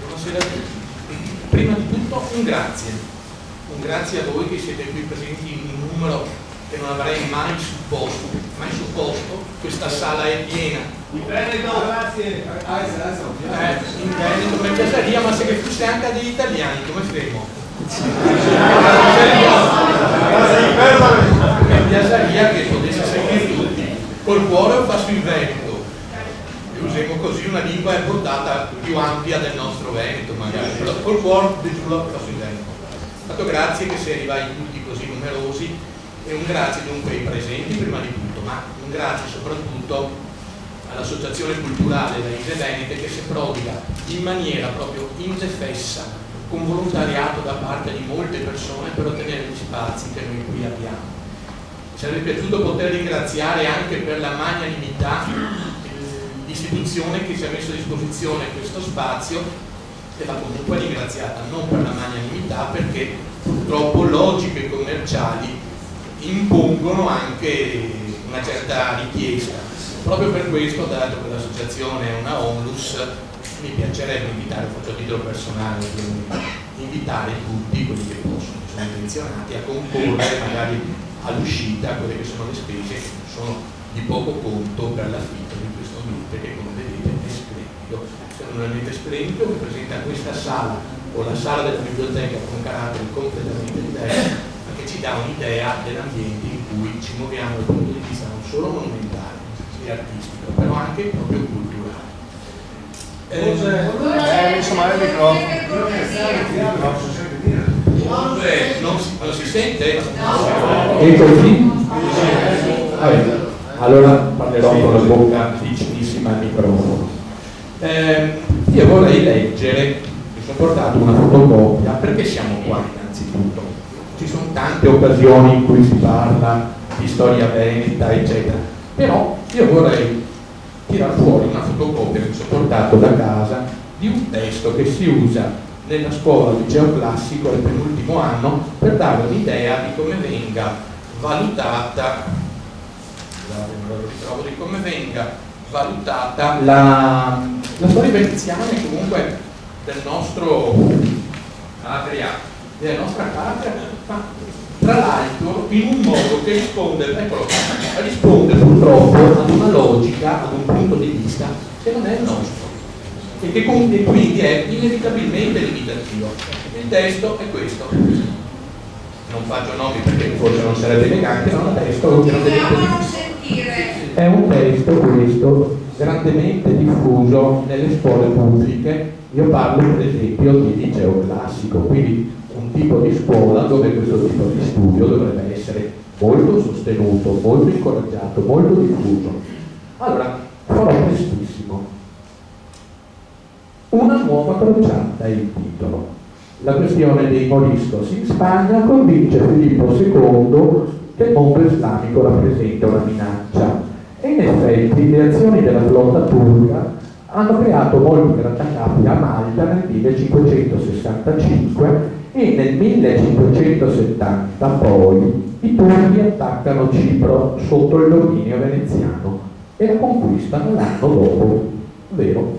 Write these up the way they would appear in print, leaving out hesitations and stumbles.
Buonasera a tutti. Prima di tutto un grazie a voi che siete qui presenti in un numero che non avrei mai supposto. Questa sala è piena. In Veneto, grazie. In Veneto, mi piacerebbe, ma se che fosse anche degli italiani, come faremo? Mi piacerebbe che potesse seguire tutti. Col cuore lo faccio in Veneto. E usiamo così una lingua a portata più ampia del nostro Veneto, magari. Però col cuore lo faccio in Veneto. Fatto grazie che si arrivai tutti così numerosi. E un grazie dunque ai presenti prima di tutto, ma un grazie soprattutto all'Associazione Culturale delle Isole Venete che si prodiga in maniera proprio indefessa, con volontariato da parte di molte persone per ottenere gli spazi che noi qui abbiamo. Ci sarebbe piaciuto poter ringraziare anche per la magnanimità l'istituzione che ci ha messo a disposizione questo spazio e va comunque ringraziata non per la magnanimità perché purtroppo logiche commerciali impongono anche una certa richiesta. Proprio per questo, dato che l'associazione è una onlus, mi piacerebbe invitare, faccio a titolo personale, invitare tutti quelli che possono, che sono intenzionati a concorrere magari all'uscita a quelle che sono le spese che sono di poco conto per l'affitto di questo ambiente che come vedete è splendido. Se non è splendido, che presenta questa sala o la sala della biblioteca con carattere completamente diverso, che ci dà un'idea dell'ambiente in cui ci muoviamo dal punto di vista non solo monumentale e artistico, però anche proprio culturale. Insomma, il microfono. Non si sente? E così? Allora parlerò con la bocca vicinissima al microfono. Io vorrei leggere, mi sono portato una fotocopia, perché siamo qua innanzitutto. Ci sono tante occasioni in cui si parla di storia veneta, eccetera, però io vorrei tirar fuori una fotocopia che mi sono portato da casa di un testo che si usa nella scuola liceo classico al penultimo anno per dare un'idea di come venga valutata, la storia veneziana e comunque del nostro della nostra patria, ma tra l'altro in un modo che risponde purtroppo ad una logica, ad un punto di vista che non è il nostro e che quindi è inevitabilmente limitativo. Il testo è questo, non faccio nomi perché forse non sarebbe elegante, ma è un testo questo grandemente diffuso nelle scuole pubbliche. Io parlo per esempio di liceo classico, quindi un tipo di scuola dove questo tipo di studio dovrebbe essere molto sostenuto, molto incoraggiato, molto diffuso. Allora, farò prestissimo. Una nuova crociata è il titolo. La questione dei moriscos in Spagna convince Filippo II che il mondo islamico rappresenta una minaccia e in effetti le azioni della flotta turca hanno creato molti grattacapi a Malta nel 1565 e nel 1570 poi i turchi attaccano Cipro sotto il dominio veneziano e la conquistano l'anno dopo, vero?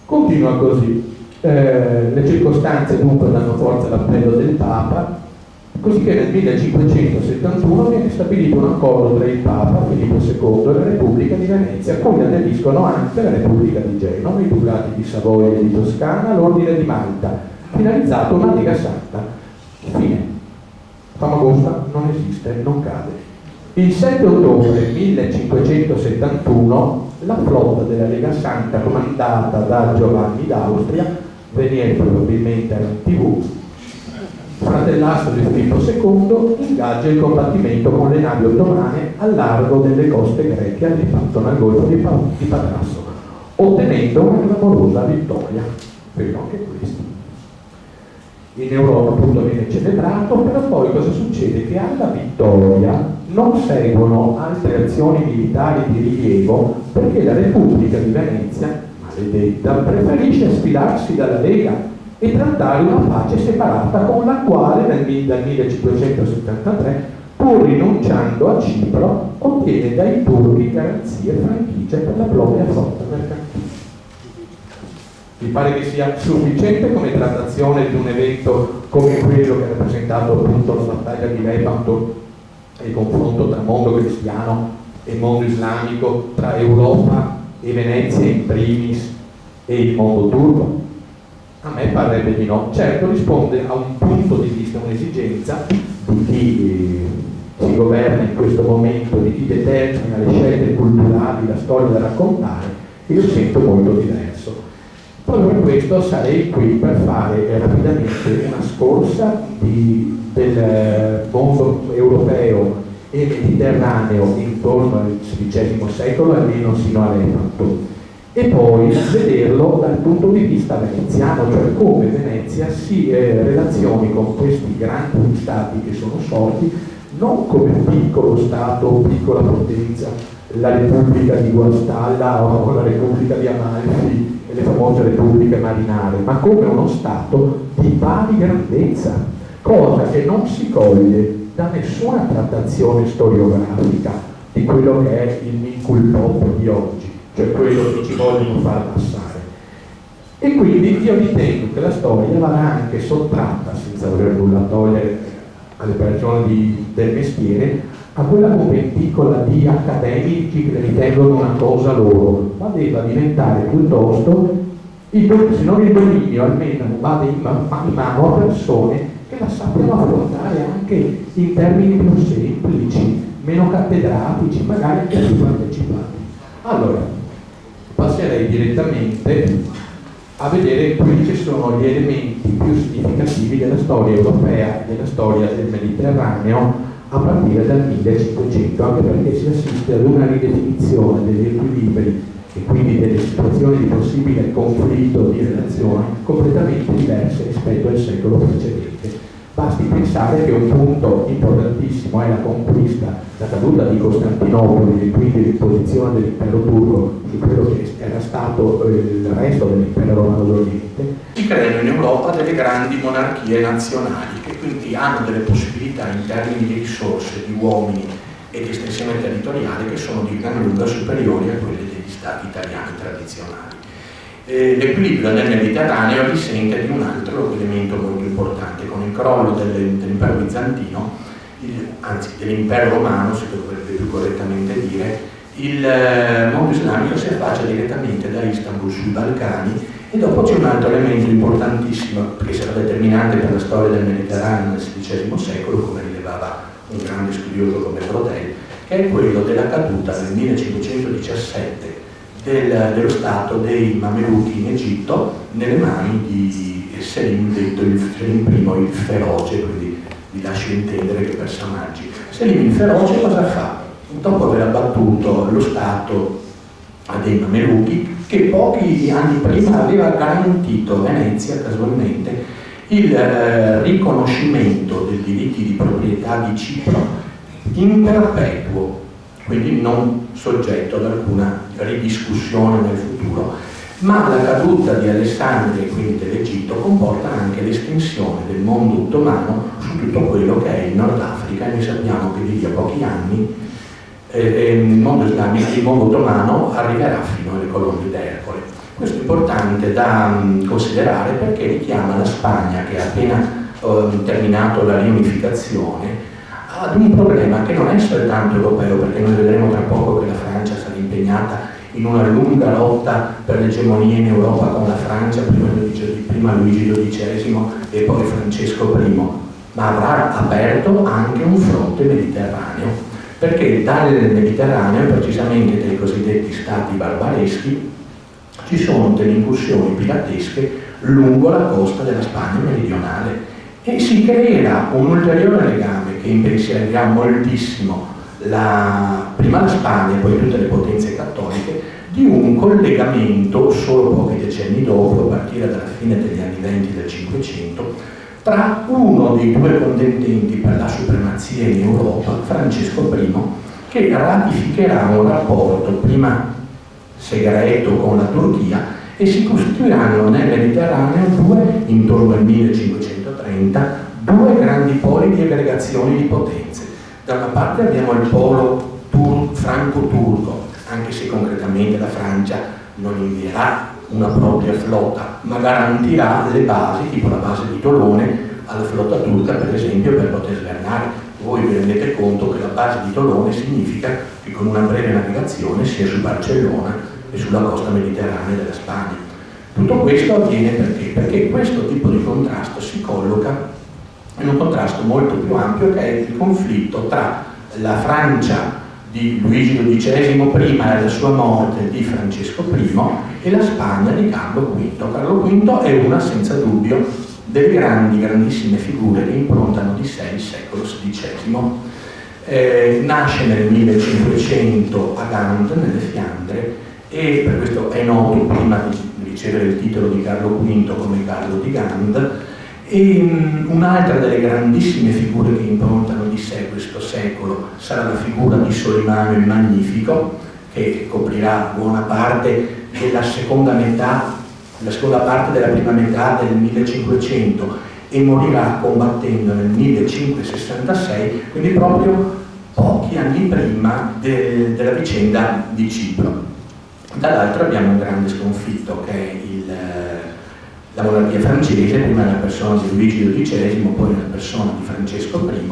Continua così. Le circostanze dunque danno forza all'appello del Papa, così che nel 1571 viene stabilito un accordo tra il Papa Filippo II e la Repubblica di Venezia, a cui aderiscono anche la Repubblica di Genova, i ducati di Savoia e di Toscana, l'Ordine di Malta, finalizzato a una Lega Santa. Fine. Famagosta non esiste, non cade. Il 7 ottobre 1571 la flotta della Lega Santa comandata da Giovanni d'Austria, Venier probabilmente era in TV, fratellastro di Filippo II, ingaggia il combattimento con le navi ottomane al largo delle coste greche all'infatto nel golfo di Patrasso, ottenendo una clamorosa vittoria. Vero anche questo. In Europa appunto viene celebrato, però poi cosa succede? Che alla vittoria non seguono altre azioni militari di rilievo perché la Repubblica di Venezia, maledetta, preferisce sfidarsi dalla Lega e trattare una pace separata con la quale dal 1573, pur rinunciando a Cipro, ottiene dai turchi garanzie e franchigie per la propria flotta mercantile. Mi pare che sia sufficiente come trattazione di un evento come quello che ha rappresentato appunto la battaglia di Lepanto e il confronto tra mondo cristiano e mondo islamico, tra Europa e Venezia in primis e il mondo turco? A me parrebbe di no. Certo, risponde a un punto di vista, un'esigenza di chi si governa in questo momento, di chi determina le scelte culturali, la storia da raccontare, e io sento molto diverso. Proprio per questo sarei qui per fare rapidamente una scorsa del mondo europeo e mediterraneo intorno al XVI secolo, almeno sino a Lepanto, e poi vederlo dal punto di vista veneziano, cioè come Venezia si relazioni con questi grandi stati che sono sorti non come un piccolo stato o piccola potenza, la Repubblica di Guastalla o la Repubblica di Amalfi e le famose repubbliche marinare, ma come uno stato di pari grandezza, cosa che non si coglie da nessuna trattazione storiografica di quello che è il Micul Pop di oggi, cioè quello che ci vogliono far passare. E quindi io ritengo che la storia vada anche sottratta, senza voler nulla togliere alle persone del mestiere, a quella conventicola di accademici che ritengono una cosa loro, ma deve diventare piuttosto, se non il dominio, almeno vada in mano a persone che la sappiano affrontare anche in termini più semplici, meno cattedratici, magari anche più partecipati. Allora, passerei direttamente a vedere quali ci sono gli elementi più significativi della storia europea e della storia del Mediterraneo a partire dal 1500, anche perché si assiste ad una ridefinizione degli equilibri e quindi delle situazioni di possibile conflitto di relazioni completamente diverse rispetto al secolo precedente. Basti pensare che un punto importantissimo è la conquista, la caduta di Costantinopoli e quindi l'imposizione dell'impero turco su quello che era stato il resto dell'impero romano d'Oriente. Si creano in Europa delle grandi monarchie nazionali che quindi hanno delle possibilità in termini di risorse, di uomini e di estensione territoriale che sono di gran lunga superiori a quelle degli stati italiani tradizionali. L'equilibrio nel Mediterraneo risente di un altro elemento molto importante. Con il crollo dell'impero bizantino, anzi dell'impero romano si dovrebbe più correttamente dire, il mondo islamico si affaccia direttamente da Istanbul sui Balcani, e dopo c'è un altro elemento importantissimo che sarà determinante per la storia del Mediterraneo nel XVI secolo, come rilevava un grande studioso come Brodel, che è quello della caduta nel 1517 dello stato dei Mameluchi in Egitto nelle mani di Selim, detto il Selim I il feroce, quindi vi lascio intendere che personaggi. Selim il feroce cosa fa? Dopo aver abbattuto lo stato dei Mameluchi, che pochi anni prima aveva garantito a Venezia casualmente il riconoscimento dei diritti di proprietà di Cipro in perpetuo, quindi non soggetto ad alcuna ridiscussione nel futuro. Ma la caduta di Alessandria e quindi dell'Egitto comporta anche l'estensione del mondo ottomano su tutto quello che è il Nord Africa, e noi sappiamo che di lì a pochi anni il mondo islamico, il mondo ottomano arriverà fino alle colonne d'Ercole. Questo è importante da considerare perché richiama la Spagna, che ha appena terminato la riunificazione, ad un problema che non è soltanto europeo, perché noi vedremo tra poco che la Francia sarà impegnata in una lunga lotta per l'egemonia in Europa con la Francia, prima Luigi XII e poi Francesco I, ma avrà aperto anche un fronte mediterraneo, perché dal Mediterraneo, precisamente dai cosiddetti stati barbareschi, ci sono delle incursioni piratesche lungo la costa della Spagna meridionale, e si creerà un ulteriore legame che impensierirà moltissimo prima la Spagna e poi tutte le potenze cattoliche, di un collegamento solo pochi decenni dopo, a partire dalla fine degli anni 20 del Cinquecento, tra uno dei due contendenti per la supremazia in Europa, Francesco I, che ratificherà un rapporto prima segreto con la Turchia, e si costituiranno nel Mediterraneo intorno al 1530, due grandi poli di aggregazioni di potenze. Da una parte abbiamo il polo franco-turco, anche se concretamente la Francia non invierà una propria flotta, ma garantirà le basi, tipo la base di Tolone, alla flotta turca per esempio, per poter svernare. Voi vi rendete conto che la base di Tolone significa che con una breve navigazione sia su Barcellona e sulla costa mediterranea della Spagna. Tutto questo avviene perché questo tipo di contrasto si colloca in un contrasto molto più ampio, che è il conflitto tra la Francia di Luigi XII prima e alla sua morte di Francesco I e la Spagna di Carlo V. Carlo V è una, senza dubbio, delle grandissime figure che improntano di sé il secolo XVI. Nasce nel 1500 a Gand, nelle Fiandre, e per questo è noto prima di ricevere il titolo di Carlo V come Carlo di Gand. E un'altra delle grandissime figure che improntano di sé questo secolo sarà la figura di Solimano il Magnifico, che coprirà buona parte della seconda parte della prima metà del 1500 e morirà combattendo nel 1566, quindi proprio pochi anni prima della vicenda di Cipro. Dall'altro abbiamo un grande sconfitto, che è la monarchia francese, prima nella persona di Luigi XII, poi nella persona di Francesco I,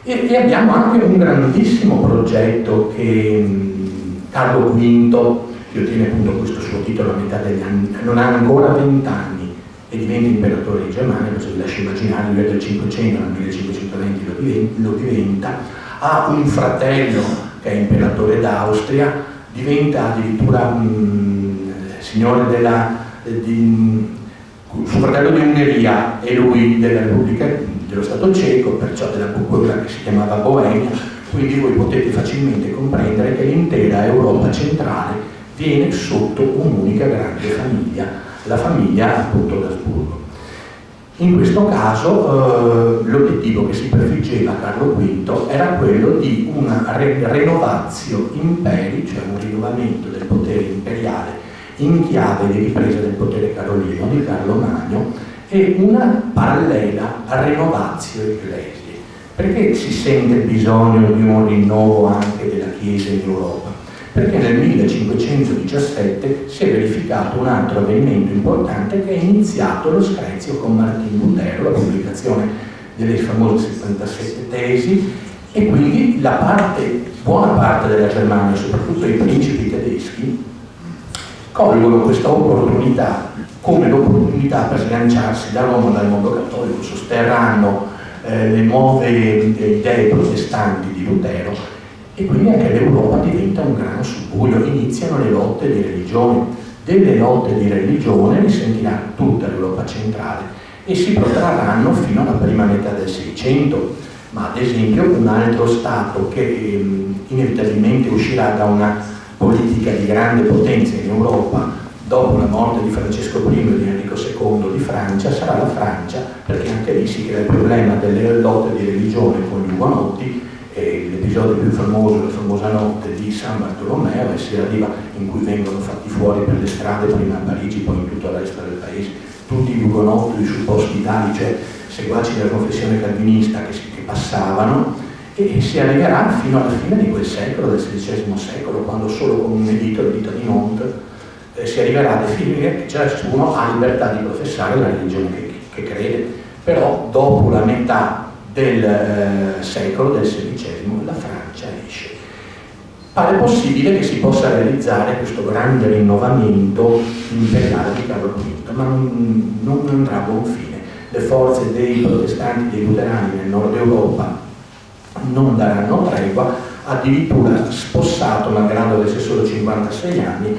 e abbiamo anche un grandissimo progetto che Carlo V, che ottiene appunto questo suo titolo a metà degli anni, non ha ancora 20 anni e diventa imperatore di Germania, questo vi lascio immaginare, lui è del 500, nel 1520 lo diventa, ha un fratello che è imperatore d'Austria, diventa addirittura signore suo fratello di Ungheria e lui della Repubblica dello Stato Ceco, perciò della quella che si chiamava Boemia, quindi voi potete facilmente comprendere che l'intera Europa centrale viene sotto un'unica grande famiglia, la famiglia appunto d'Asburgo. In questo caso l'obiettivo che si prefiggeva Carlo V era quello di una renovatio imperi, cioè un rinnovamento del potere imperiale in chiave di ripresa del potere carolino di Carlo Magno e una parallela renovatio ecclesiae. Perché si sente il bisogno di un rinnovo anche della Chiesa in Europa? Perché nel 1517 si è verificato un altro avvenimento importante, che è iniziato lo screzio con Martin Lutero, la pubblicazione delle famose 77 tesi, e quindi buona parte della Germania, soprattutto i principi tedeschi, colgono questa opportunità come l'opportunità per sganciarsi da Roma, dal mondo cattolico, sosterranno le nuove idee protestanti di Lutero, e quindi anche l'Europa diventa un gran subbuglio, iniziano le lotte di religione. Delle lotte di religione risentirà tutta l'Europa centrale e si protrarranno fino alla prima metà del Seicento, ma ad esempio un altro Stato che inevitabilmente uscirà da una politica di grande potenza in Europa dopo la morte di Francesco I e di Enrico II di Francia sarà la Francia, perché anche lì si crea il problema delle lotte di religione con gli Ugonotti, l'episodio più famoso, la famosa notte di San Bartolomeo, e si arriva in cui vengono fatti fuori per le strade, prima a Parigi, poi in tutto il resto del paese, tutti gli Ugonotti, i supposti tali, cioè seguaci della confessione calvinista che passavano, e si arriverà fino alla fine di quel secolo, del XVI secolo, quando solo con un editto, il dito di Nantes, si arriverà a definire che ciascuno ha libertà di professare la religione che crede. Però dopo la metà del secolo, del XVI, la Francia esce. Pare possibile che si possa realizzare questo grande rinnovamento imperiale di Carlo V, ma non andrà a buon fine. Le forze dei protestanti, dei luterani nel nord Europa non daranno tregua, addirittura spossato, malgrado avesse solo 56 anni,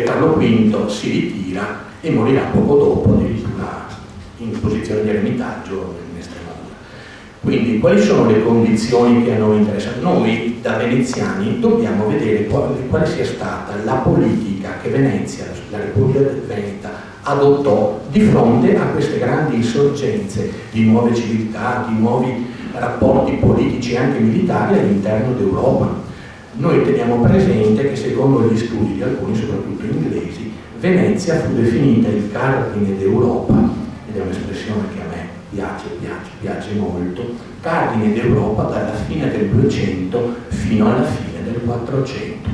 Carlo V si ritira e morirà poco dopo, addirittura in posizione di eremitaggio in Estremadura. Quindi quali sono le condizioni che a noi interessano? Noi da veneziani dobbiamo vedere quale sia stata la politica che Venezia, la Repubblica Veneta, adottò di fronte a queste grandi insorgenze di nuove civiltà, di nuovi rapporti politici e anche militari all'interno d'Europa. Noi teniamo presente che secondo gli studi di alcuni, soprattutto inglesi, Venezia fu definita il cardine d'Europa, ed è un'espressione che a me piace molto, cardine d'Europa dalla fine del 200 fino alla fine del 400.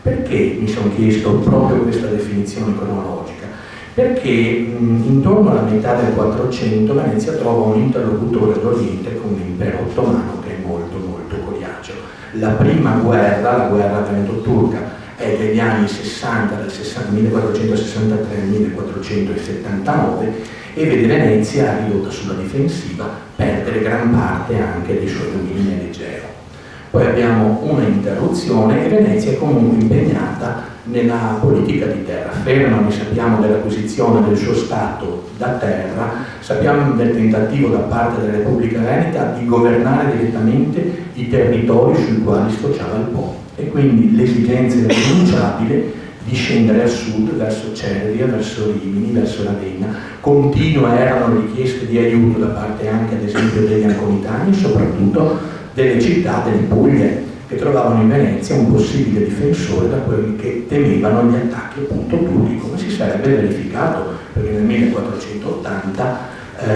Perché mi sono chiesto proprio questa definizione cronologica? Perché intorno alla metà del 400 Venezia trova un interlocutore all'Oriente con l'impero ottomano che è molto molto coriaceo. La prima guerra, la guerra veneto-turca, è degli anni 60, dal 1463 al 1479, e vede Venezia ridotta sulla difensiva, perdere gran parte anche dei suoi domini leggeri. Poi abbiamo una interruzione e Venezia è comunque impegnata nella politica di terraferma. Noi sappiamo dell'acquisizione del suo stato da terra, sappiamo del tentativo da parte della Repubblica Veneta di governare direttamente i territori sui quali sfociava il Po, e quindi l'esigenza irrinunciabile di scendere a sud verso Cervia, verso Rimini, verso Ravenna. Continue erano richieste di aiuto da parte anche ad esempio degli anconitani e soprattutto delle città delle Puglie, che trovavano in Venezia un possibile difensore da quelli che temevano gli attacchi appunto turchi, come si sarebbe verificato, perché nel 1480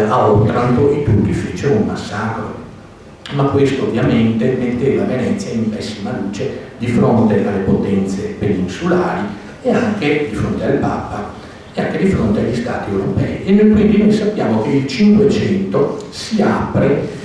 a Otranto i turchi fecero un massacro. Ma questo ovviamente metteva Venezia in pessima luce di fronte alle potenze peninsulari e anche di fronte al Papa e anche di fronte agli stati europei. E quindi noi sappiamo che il Cinquecento si apre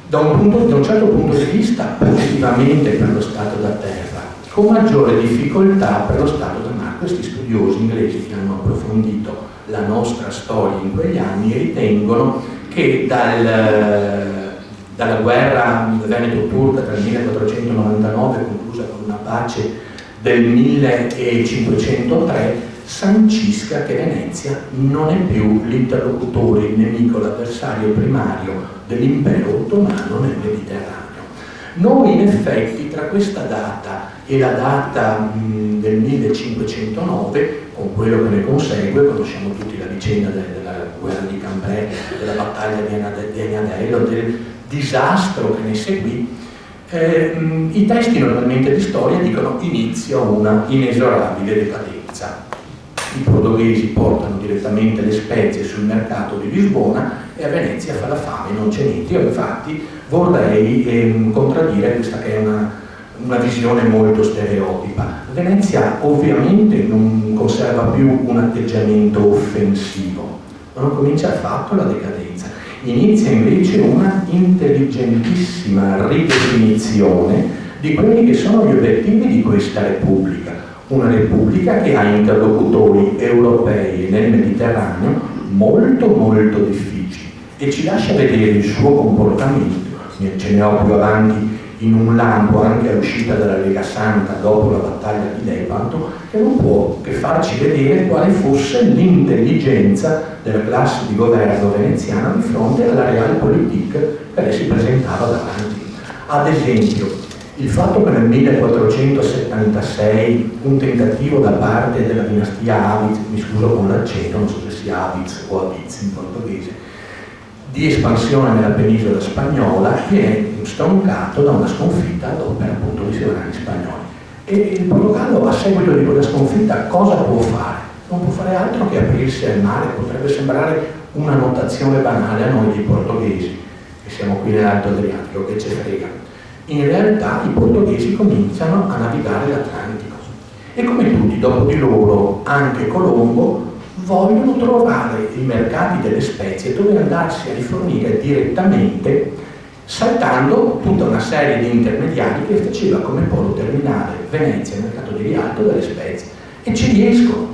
da un certo punto di vista positivamente per lo stato da terra, con maggiore difficoltà per lo stato da mare. Questi studiosi inglesi che hanno approfondito la nostra storia in quegli anni ritengono che dalla guerra veneto-turca tra il 1499, conclusa con una pace del 1503, sancisca che Venezia non è più l'interlocutore, il nemico, l'avversario primario dell'impero ottomano nel Mediterraneo. Noi in effetti tra questa data e la data del 1509, con quello che ne consegue, conosciamo tutti la vicenda della guerra di Cambrai, della battaglia di Aniadello, del disastro che ne seguì, i testi normalmente di storia dicono inizia una inesorabile decadenza. I portoghesi portano direttamente le spezie sul mercato di Lisbona e a Venezia fa la fame, non c'è niente. Io infatti vorrei contraddire questa che è una visione molto stereotipa. Venezia ovviamente non conserva più un atteggiamento offensivo, ma non comincia affatto la decadenza. Inizia invece una intelligentissima ridefinizione di quelli che sono gli obiettivi di questa Repubblica. Una Repubblica che ha interlocutori europei nel Mediterraneo molto molto difficili e ci lascia vedere il suo comportamento. Ce ne ho più avanti in un lampo anche all'uscita della Lega Santa dopo la battaglia di Lepanto, che non può che farci vedere quale fosse l'intelligenza della classe di governo veneziana di fronte alla realpolitik che le si presentava davanti. Ad esempio, il fatto che nel 1476 un tentativo da parte della dinastia Aviz, mi scuso con l'accento, non so se sia Aviz o Aviz in portoghese, di espansione nella penisola spagnola, viene stroncato da una sconfitta ad opera appunto di sovrani spagnoli. E il Portogallo, a seguito di quella sconfitta, cosa può fare? Non può fare altro che aprirsi al mare. Potrebbe sembrare una notazione banale a noi dei portoghesi, che siamo qui nell'Alto Adriatico, che ci frega. In realtà i portoghesi cominciano a navigare l'Atlantico e come tutti dopo di loro, anche Colombo, vogliono trovare i mercati delle spezie dove andarsi a rifornire direttamente, saltando tutta una serie di intermediari che faceva come polo terminale Venezia, il mercato di Rialto, delle spezie, e ci riescono.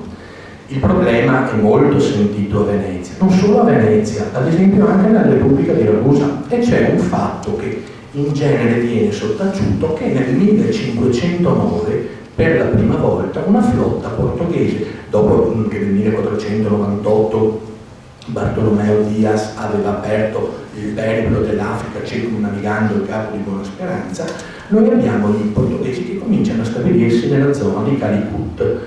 Il problema è molto sentito a Venezia, non solo a Venezia, ad esempio anche nella Repubblica di Ragusa, e c'è un fatto che in genere viene sottaciuto, che nel 1509 per la prima volta una flotta portoghese, dopo che nel 1498 Bartolomeo Dias aveva aperto il periplo dell'Africa circumnavigando il Capo di Buona Speranza, noi abbiamo i portoghesi che cominciano a stabilirsi nella zona di Calicut,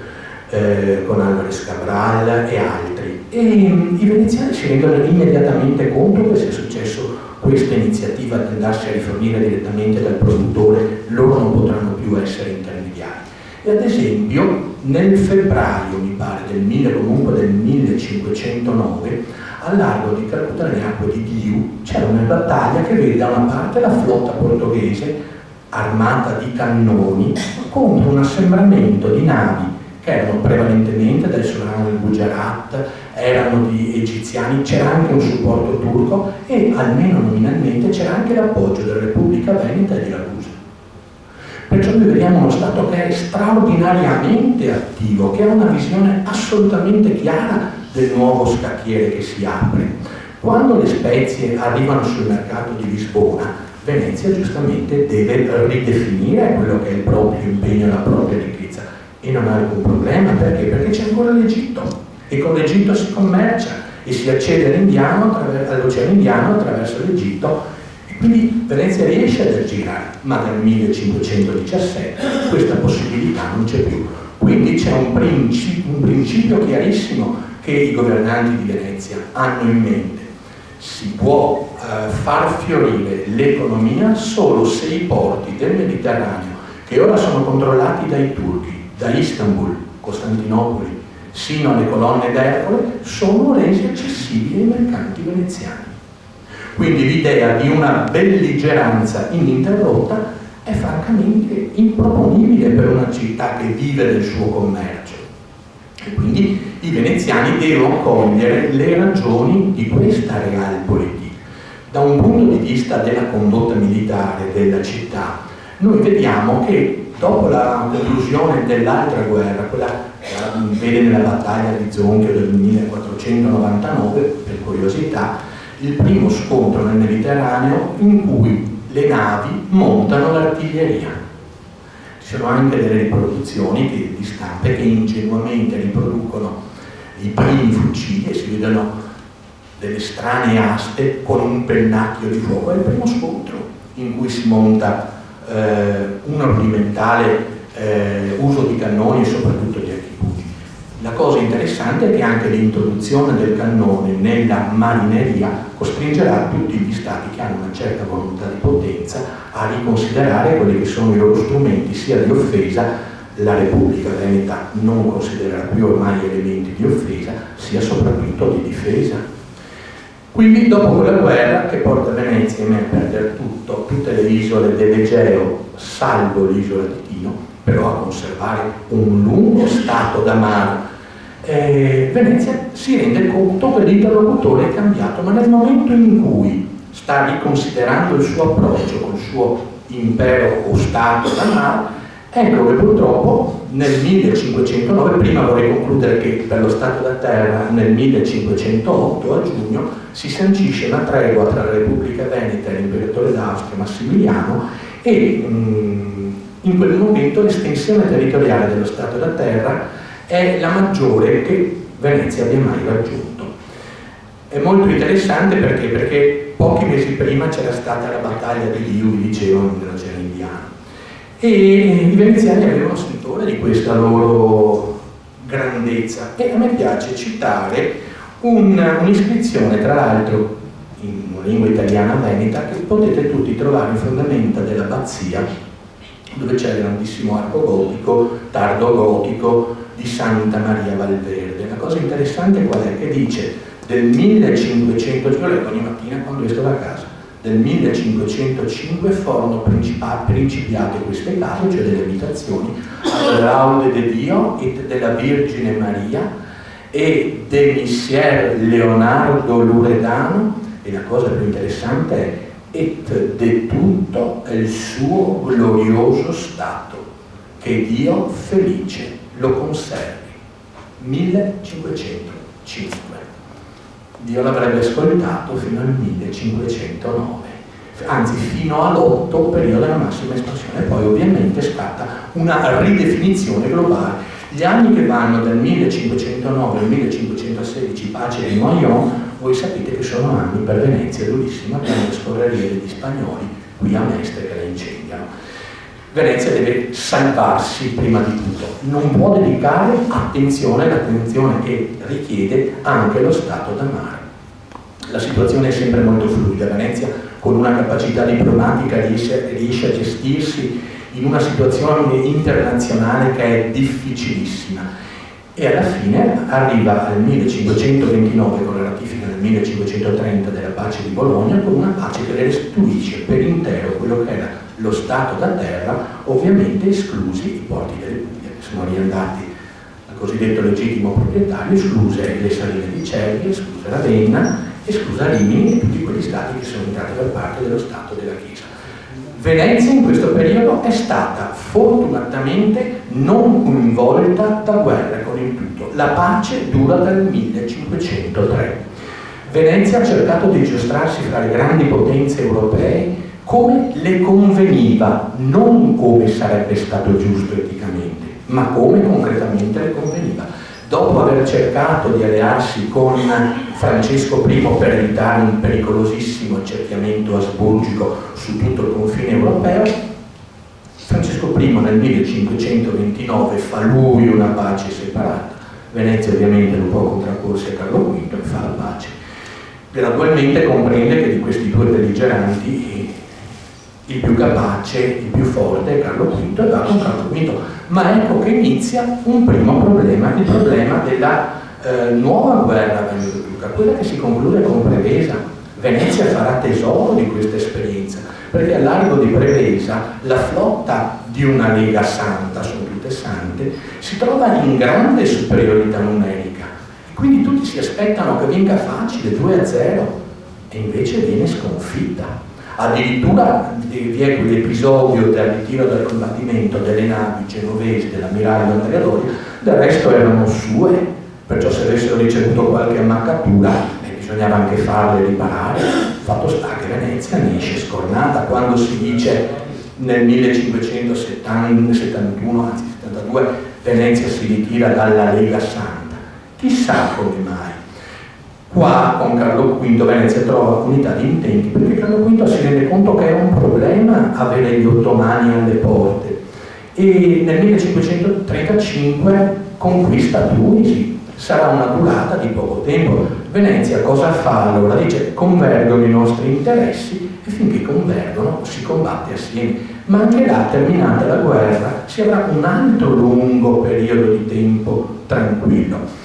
con Álvarez Cabral e altri, e i veneziani si rendono immediatamente conto che se è successo questa iniziativa di andarsi a rifornire direttamente dal produttore, loro non potranno più essere intermediari. E ad esempio nel febbraio, mi pare, del 1509, al largo di Calcutta, nelle acque di Diu, c'è una battaglia che vede da una parte la flotta portoghese armata di cannoni contro un assembramento di navi che erano prevalentemente del Sultano del Gujarat, erano di egiziani, c'era anche un supporto turco e almeno nominalmente c'era anche l'appoggio della Repubblica Veneta e di Ragusa. Perciò noi vediamo uno Stato che è straordinariamente attivo, che ha una visione assolutamente chiara del nuovo scacchiere che si apre. Quando le spezie arrivano sul mercato di Lisbona, Venezia giustamente deve ridefinire quello che è il proprio impegno e la propria ricchezza, e non ha alcun problema. Perché? Perché c'è ancora l'Egitto, e con l'Egitto si commercia e si accede all'Oceano Indiano attraverso l'Egitto, e quindi Venezia riesce ad aggirare, ma dal 1517 questa possibilità non c'è più. Quindi c'è un principio chiarissimo che i governanti di Venezia hanno in mente: si può far fiorire l'economia solo se i porti del Mediterraneo, che ora sono controllati dai turchi, da Istanbul, Costantinopoli, sino alle colonne d'Ercole, sono resi accessibili ai mercanti veneziani. Quindi l'idea di una belligeranza ininterrotta è francamente improponibile per una città che vive del suo commercio. E quindi i veneziani devono cogliere le ragioni di questa realpolitik. Da un punto di vista della condotta militare della città, noi vediamo che dopo la conclusione dell'altra guerra, quella che vede nella battaglia di Zonchio del 1499, per curiosità, il primo scontro nel Mediterraneo in cui le navi montano l'artiglieria. Ci sono anche delle riproduzioni di stampe che ingenuamente riproducono i primi fucili e si vedono delle strane aste con un pennacchio di fuoco. È il primo scontro in cui si monta un rudimentale uso di cannoni e soprattutto di archibughi. La cosa interessante è che anche l'introduzione del cannone nella marineria costringerà tutti gli stati che hanno una certa volontà di potenza a riconsiderare quelli che sono i loro strumenti sia di offesa. La Repubblica Veneta non considererà più ormai elementi di offesa, sia soprattutto di difesa. Quindi dopo quella guerra che porta Venezia a perdere tutto, tutte le isole dell'Egeo, salvo l'isola di Tino, però a conservare un lungo stato da mare, Venezia si rende conto che l'interlocutore è cambiato, ma nel momento in cui sta riconsiderando il suo approccio col suo impero o stato da mare, ecco che purtroppo nel 1509, prima vorrei concludere che per lo Stato da Terra nel 1508 a giugno si sancisce una tregua tra la Repubblica Veneta e l'imperatore d'Austria Massimiliano, e in quel momento l'estensione territoriale dello Stato da Terra è la maggiore che Venezia abbia mai raggiunto. È molto interessante perché pochi mesi prima c'era stata la battaglia di Liu, vi dicevo, nell'Oceano Indiano, e i veneziani avevano sentore di questa loro grandezza, e a me piace citare un'iscrizione, tra l'altro in una lingua italiana veneta, che potete tutti trovare in fondamenta dell'abbazia, dove c'è il grandissimo arco gotico, tardo gotico, di Santa Maria Valverde. La cosa interessante qual è? Che dice del 1500, io leggo ogni mattina quando esco da casa, del 1505 furono principiate queste case, cioè delle abitazioni, alla laude de Dio et della Virgine Maria e de Missier Leonardo Loredano, e la cosa più interessante è et de tutto il suo glorioso stato, che Dio felice lo conservi. 1505. Dio l'avrebbe ascoltato fino al 1509, anzi fino all'8, periodo della massima espansione, poi ovviamente scatta una ridefinizione globale. Gli anni che vanno dal 1509 al 1516, pace di Noyon, voi sapete che sono anni per Venezia durissima, per le scorrerie degli spagnoli qui a Mestre che la incendiano. Venezia deve salvarsi prima di tutto, non può dedicare attenzione, l'attenzione che richiede anche lo stato da mare. La situazione è sempre molto fluida. Venezia, con una capacità diplomatica, riesce a gestirsi in una situazione internazionale che è difficilissima, e alla fine arriva al 1529 con la ratifica del 1530 della pace di Bologna, con una pace che le restituisce per intero quello che era lo Stato da terra, ovviamente esclusi i porti delle Puglie, che sono riandati al cosiddetto legittimo proprietario, escluse le Saline di Cervi, escluse Ravenna, esclusa Rimini e tutti quegli stati che sono entrati per parte dello Stato della Chiesa. Venezia in questo periodo è stata fortunatamente non coinvolta da guerre con il tutto. La pace dura dal 1503. Venezia ha cercato di giostrarsi fra le grandi potenze europee come le conveniva, non come sarebbe stato giusto eticamente, ma come concretamente le conveniva. Dopo aver cercato di allearsi con Francesco I per evitare un pericolosissimo accerchiamento asburgico su tutto il confine europeo, Francesco I nel 1529 fa lui una pace separata. Venezia ovviamente non può contrapporsi a Carlo V e fa la pace. Gradualmente comprende che di questi due belligeranti il più capace, il più forte è Carlo V e va con Carlo V. Ma ecco che inizia un primo problema, il problema della nuova guerra veneto-turca, quella che si conclude con Prevesa. Venezia farà tesoro di questa esperienza, perché al largo di Prevesa la flotta di una Lega Santa, sono tutte sante, si trova in grande superiorità numerica. Quindi tutti si aspettano che venga facile, 2-0, e invece viene sconfitta. Addirittura vi è quell'episodio del ritiro dal combattimento delle navi genovesi dell'ammiraglio Andrea Doria, del resto erano sue, perciò se avessero ricevuto qualche ammaccatura bisognava anche farle riparare. Fatto sta che Venezia ne esce scornata. Quando si dice nel 1571, anzi 72, Venezia si ritira dalla Lega Santa, chissà come mai. Qua con Carlo V Venezia trova unità di intenti, perché Carlo V si rende conto che è un problema avere gli ottomani alle porte, e nel 1535 conquista Tunisi. Sarà una durata di poco tempo. Venezia cosa fa allora? Dice: convergono i nostri interessi, e finché convergono si combatte assieme. Ma anche là, terminata la guerra, si avrà un altro lungo periodo di tempo tranquillo.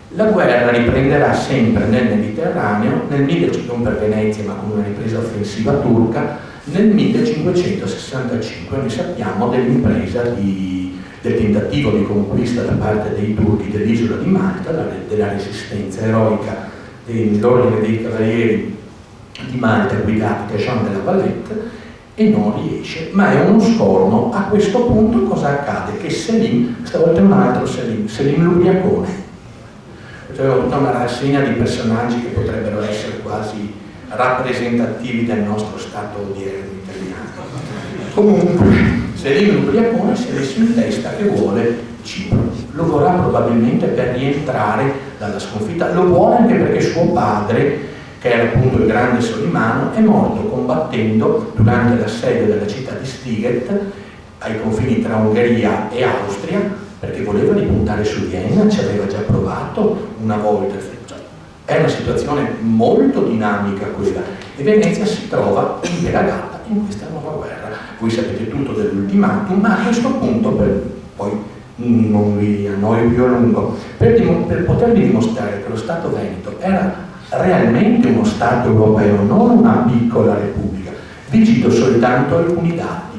La guerra riprenderà sempre nel Mediterraneo, non per Venezia ma con una ripresa offensiva turca, nel 1565. Noi sappiamo dell'impresa del tentativo di conquista da parte dei turchi dell'isola di Malta, della resistenza eroica dell'ordine dei cavalieri di Malta guidati da Jean de la Valette, e non riesce, ma è uno scorno. A questo punto cosa accade? Che Selim, stavolta è un altro Selim l'Ubriacone. C'è tutta una rassegna di personaggi che potrebbero essere quasi rappresentativi del nostro stato odierno italiano. Comunque, Selim l'Ubriacone si è messo in testa che vuole Cipro. Lo vorrà probabilmente per rientrare dalla sconfitta, lo vuole anche perché suo padre, che era appunto il grande Solimano, è morto combattendo durante l'assedio della città di Stiget ai confini tra Ungheria e Austria, perché voleva ripuntare su Vienna, ci aveva già provato una volta. È una situazione molto dinamica quella, e Venezia si trova impelagata in questa nuova guerra. Voi sapete tutto dell'ultimatum, ma a questo punto, poi non vi annoio più a lungo, per potervi dimostrare che lo Stato Veneto era realmente uno Stato europeo, non una piccola repubblica, vi cito soltanto alcuni dati.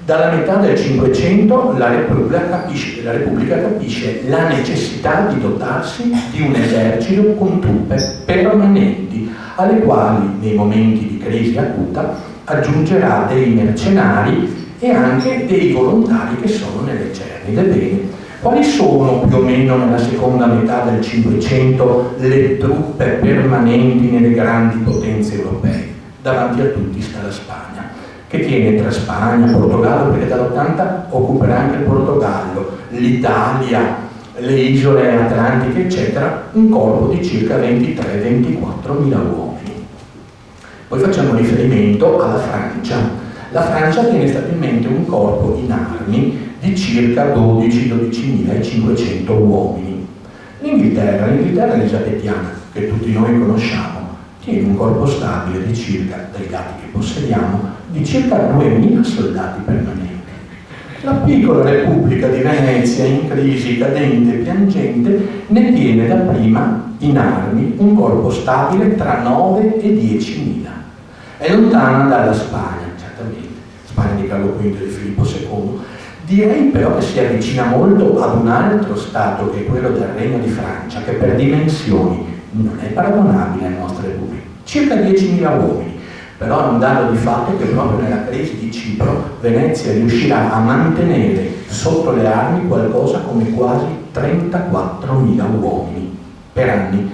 Dalla metà del Cinquecento la Repubblica capisce la necessità di dotarsi di un esercito con truppe permanenti, alle quali nei momenti di crisi acuta aggiungerà dei mercenari e anche dei volontari che sono nelle cernide. Bene, quali sono più o meno nella seconda metà del Cinquecento le truppe permanenti nelle grandi potenze europee? Davanti a tutti sta la Spagna, che tiene tra Spagna, Portogallo, perché dall'80 occuperà anche il Portogallo, l'Italia, le isole atlantiche, eccetera, un corpo di circa 23-24 mila uomini. Poi facciamo riferimento alla Francia. La Francia tiene stabilmente un corpo in armi di circa 12-12.500 uomini. L'Inghilterra elisabettiana, che tutti noi conosciamo, tiene un corpo stabile di circa, dai dati che possediamo, di circa 2.000 soldati permanenti. La piccola Repubblica di Venezia, in crisi, cadente e piangente, ne tiene dapprima in armi un corpo stabile tra 9 e 10.000. È lontana dalla Spagna, certamente. Spagna di Carlo V e di Filippo II. Direi però che si avvicina molto ad un altro Stato, che è quello del Regno di Francia, che per dimensioni non è paragonabile alle nostre Repubbliche, circa 10.000 uomini. Però è un dato di fatto che proprio nella crisi di Cipro Venezia riuscirà a mantenere sotto le armi qualcosa come quasi 34.000 uomini per anni.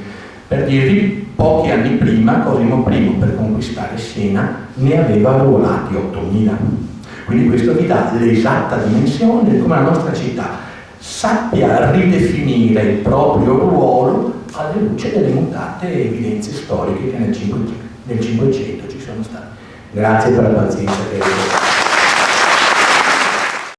Per dirvi, pochi anni prima Cosimo I, per conquistare Siena, ne aveva arruolati 8.000. Quindi questo vi dà l'esatta dimensione di come la nostra città sappia ridefinire il proprio ruolo alla luce delle mutate evidenze storiche che nel Cinquecento ci sono state. Grazie per la pazienza che avete.